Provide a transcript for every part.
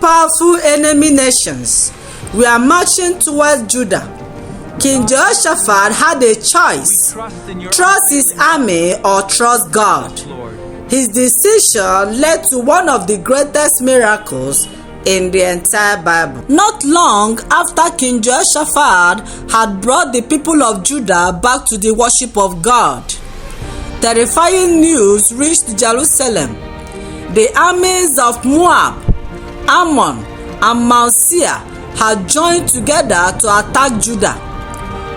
powerful enemy nations were marching towards Judah. King Jehoshaphat had a choice: trust his army or trust God. His decision led to one of the greatest miracles in the entire Bible. Not long after King Jehoshaphat had brought the people of Judah back to the worship of God, terrifying news reached Jerusalem. The armies of Moab, Ammon, and Mount Seir had joined together to attack Judah.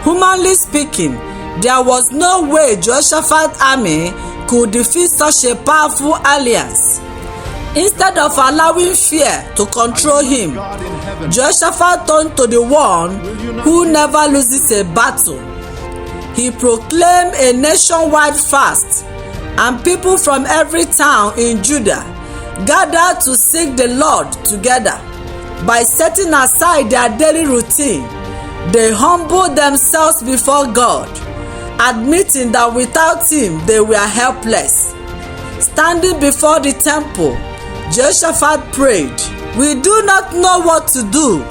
Humanly speaking, there was no way Jehoshaphat's army could defeat such a powerful alliance. Instead of allowing fear to control him, Jehoshaphat turned to the one who never loses a battle. He proclaimed a nationwide fast, and people from every town in Judah gathered to seek the Lord together. By setting aside their daily routine, they humbled themselves before God, admitting that without him they were helpless. Standing before the temple, Jehoshaphat prayed, "We do not know what to do,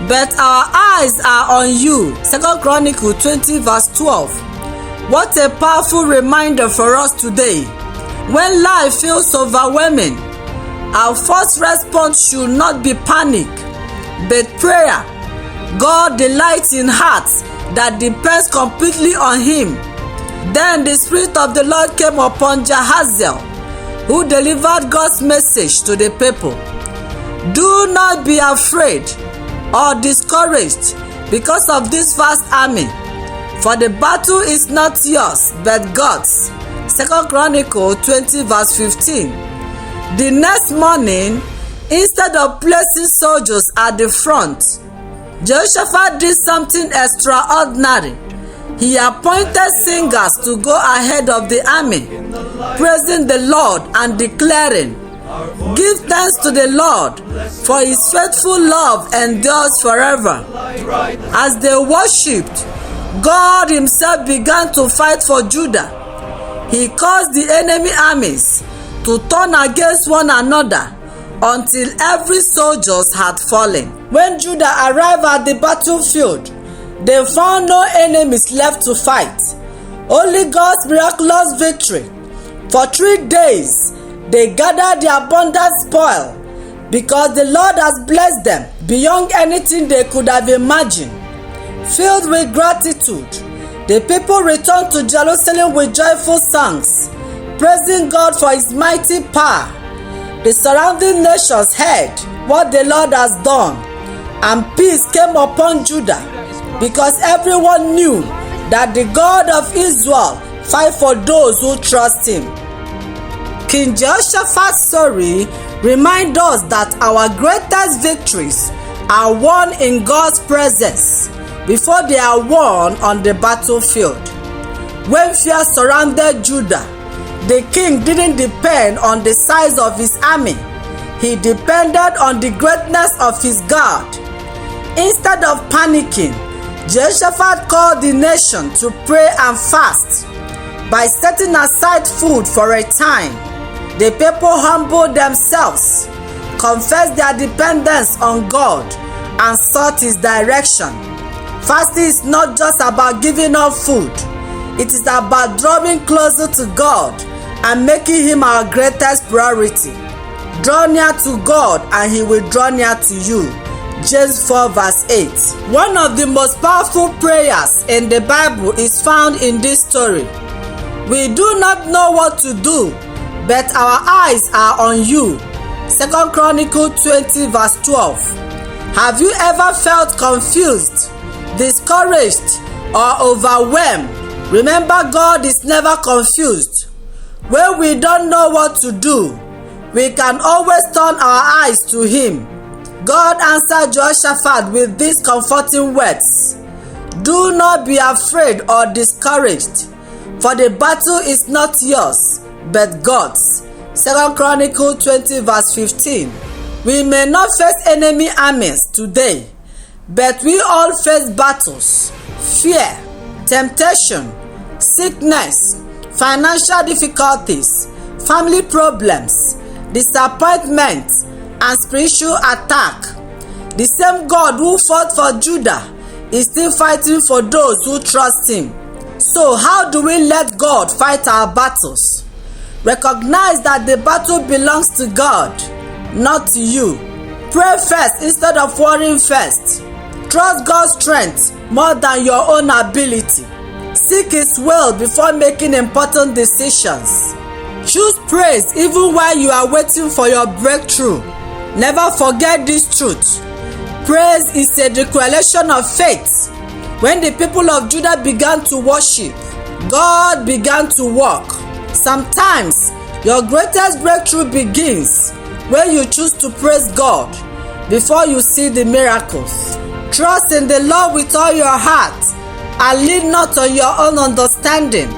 but our eyes are on you." 2 Chronicles 20 verse 12. What a powerful reminder for us today. When life feels overwhelming, our first response should not be panic, but prayer. God delights in hearts that depends completely on him. Then the Spirit of the Lord came upon Jehaziel, who delivered God's message to the people. Do not be afraid or discouraged because of this vast army, for the battle is not yours but God's. 2 Chronicles 20 verse 15. The next morning, instead of placing soldiers at the front, Jehoshaphat did something extraordinary. He appointed singers to go ahead of the army, praising the Lord and declaring, "Give thanks to the Lord, for his faithful love endures forever." As they worshipped, God himself began to fight for Judah. He caused the enemy armies to turn against one another until every soldier had fallen. When Judah arrived at the battlefield, they found no enemies left to fight, only God's miraculous victory. For 3 days, they gathered the abundant spoil because the Lord has blessed them beyond anything they could have imagined. Filled with gratitude, the people returned to Jerusalem with joyful songs, praising God for his mighty power. The surrounding nations heard what the Lord has done, and peace came upon Judah because everyone knew that the God of Israel fights for those who trust him. King Jehoshaphat's story reminds us that our greatest victories are won in God's presence before they are won on the battlefield. When fear surrounded Judah, the king didn't depend on the size of his army. He depended on the greatness of his God. Instead of panicking, Jehoshaphat called the nation to pray and fast. By setting aside food for a time, the people humbled themselves, confessed their dependence on God, and sought his direction. Fasting is not just about giving up food. It is about drawing closer to God and making him our greatest priority. Draw near to God and he will draw near to you. James 4 verse 8. One of the most powerful prayers in the Bible is found in this story. We do not know what to do, but our eyes are on you. 2 Chronicles 20 verse 12. Have you ever felt confused, discouraged, or overwhelmed? Remember, God is never confused. When we don't know what to do, we can always turn our eyes to him. God answered Jehoshaphat with these comforting words: "Do not be afraid or discouraged, for the battle is not yours, but God's." 2 Chronicles 20 verse 15. We may not face enemy armies today, but we all face battles, fear, temptation, sickness, financial difficulties, family problems, disappointment, and spiritual attack. The same God who fought for Judah is still fighting for those who trust him. So how do we let God fight our battles? Recognize that the battle belongs to God, not to you. Pray first instead of worrying first. Trust God's strength more than your own ability. Seek his will before making important decisions. Choose praise even while you are waiting for your breakthrough. Never forget this truth. Praise is a declaration of faith. When the people of Judah began to worship, God began to work. Sometimes your greatest breakthrough begins when you choose to praise God before you see the miracles. Trust in the Lord with all your heart and lean not on your own understanding.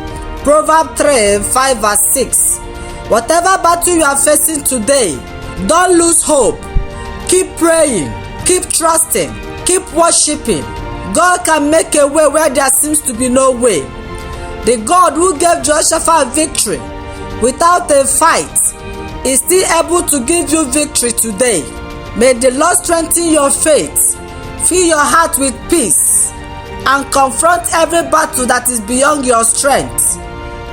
Proverbs 3:5-6. Whatever battle you are facing today, don't lose hope. Keep praying, keep trusting, keep worshiping. God can make a way where there seems to be no way. The God who gave Jehoshaphat victory without a fight is still able to give you victory today. May the Lord strengthen your faith, fill your heart with peace, and confront every battle that is beyond your strength.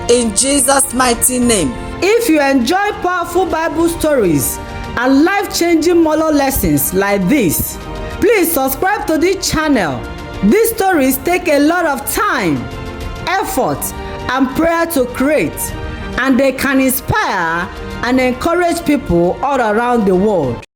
In Jesus' mighty name. If you enjoy powerful Bible stories and life-changing moral lessons like this, please subscribe to this channel. These stories take a lot of time, effort, and prayer to create, and they can inspire and encourage people all around the world.